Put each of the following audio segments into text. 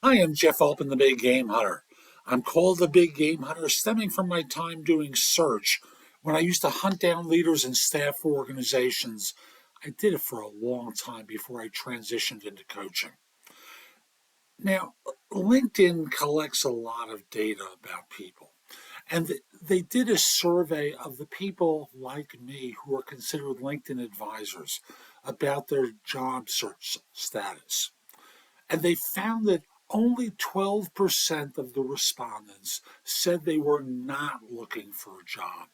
Hi, I'm Jeff Altman, the Big Game Hunter. I'm called the Big Game Hunter stemming from my time doing search. When I used to hunt down leaders and staff for organizations, I did it for a long time before I transitioned into coaching. Now, LinkedIn collects a lot of data about people, and they did a survey of the people like me who are considered LinkedIn advisors about their job search status. And they found that only 12% of the respondents said they were not looking for a job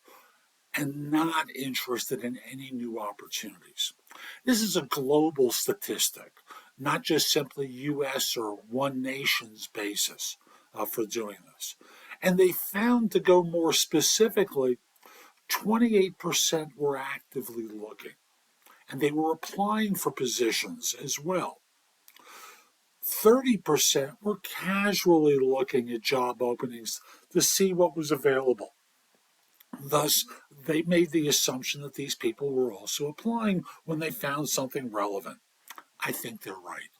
and not interested in any new opportunities. This is a global statistic, not just simply US or one nation's basis for doing this. And they found, to go more specifically, 28% were actively looking, and they were applying for positions as well. 30% were casually looking at job openings to see what was available. Thus, they made the assumption that these people were also applying when they found something relevant. I think they're right.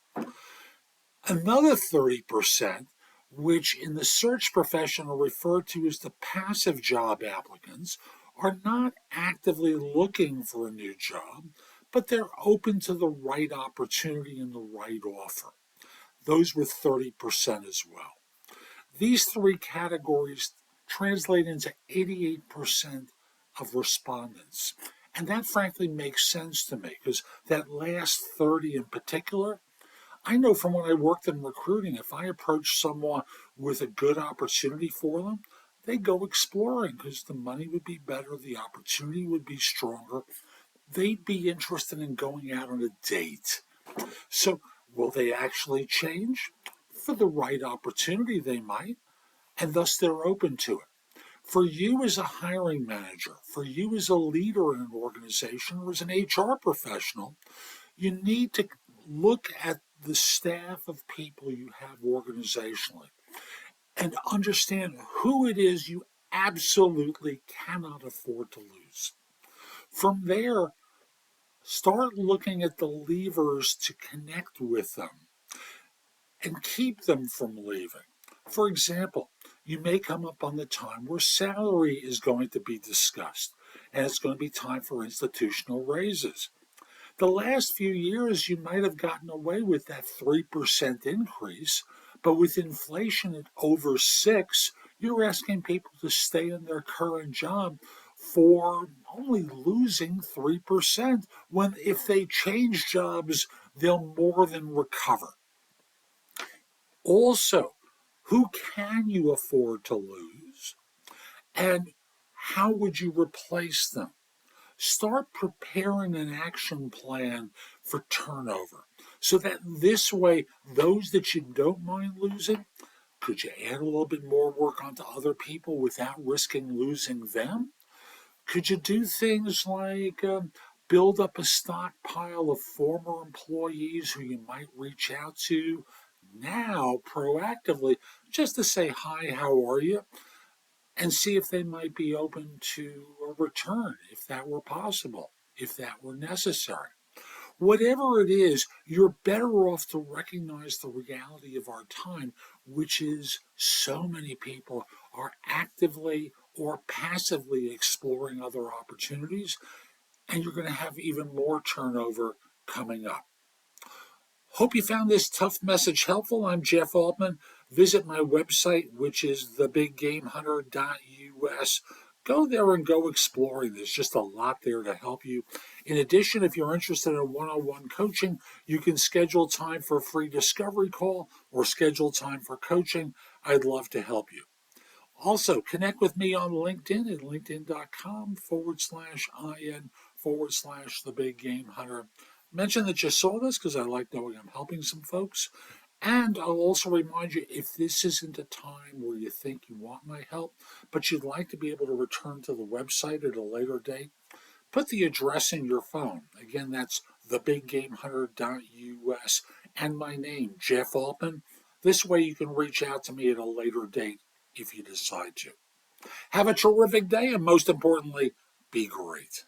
Another 30%, which in the search profession are referred to as the passive job applicants, are not actively looking for a new job, but they're open to the right opportunity and the right offer. Those were 30% as well. These three categories translate into 88% of respondents. And that frankly makes sense to me, because that last 30 in particular, I know from when I worked in recruiting, if I approached someone with a good opportunity for them, they go exploring because the money would be better, the opportunity would be stronger. They'd be interested in going out on a date. So will they actually change? For the right opportunity, they might, and thus they're open to it. For you as a hiring manager, for you as a leader in an organization, or as an HR professional, you need to look at the staff of people you have organizationally and understand who it is you absolutely cannot afford to lose. From there, start looking at the levers to connect with them and keep them from leaving. For example, you may come up on the time where salary is going to be discussed, and it's going to be time for institutional raises. The last few years, you might have gotten away with that 3% increase, but with inflation at over 6, you're asking people to stay in their current job for only losing 3%, when if they change jobs, they'll more than recover. Also, who can you afford to lose? And how would you replace them? Start preparing an action plan for turnover so that this way, those that you don't mind losing, could you add a little bit more work onto other people without risking losing them? Could you do things like build up a stockpile of former employees who you might reach out to now proactively just to say, hi, how are you? And see if they might be open to a return, if that were possible, if that were necessary. Whatever it is, you're better off to recognize the reality of our time, which is so many people are actively or passively exploring other opportunities, and you're going to have even more turnover coming up. Hope you found this tough message helpful. I'm Jeff Altman. Visit my website, which is thebiggamehunter.us. Go there and go exploring. There's just a lot there to help you. In addition, if you're interested in one-on-one coaching, you can schedule time for a free discovery call or schedule time for coaching. I'd love to help you. Also, connect with me on LinkedIn at linkedin.com/IN/the Big Game Hunter. Mention that you saw this because I like knowing I'm helping some folks. And I'll also remind you, if this isn't a time where you think you want my help, but you'd like to be able to return to the website at a later date, put the address in your phone. Again, that's thebiggamehunter.us and my name, Jeff Altman. This way you can reach out to me at a later date if you decide to. Have a terrific day, and most importantly, be great.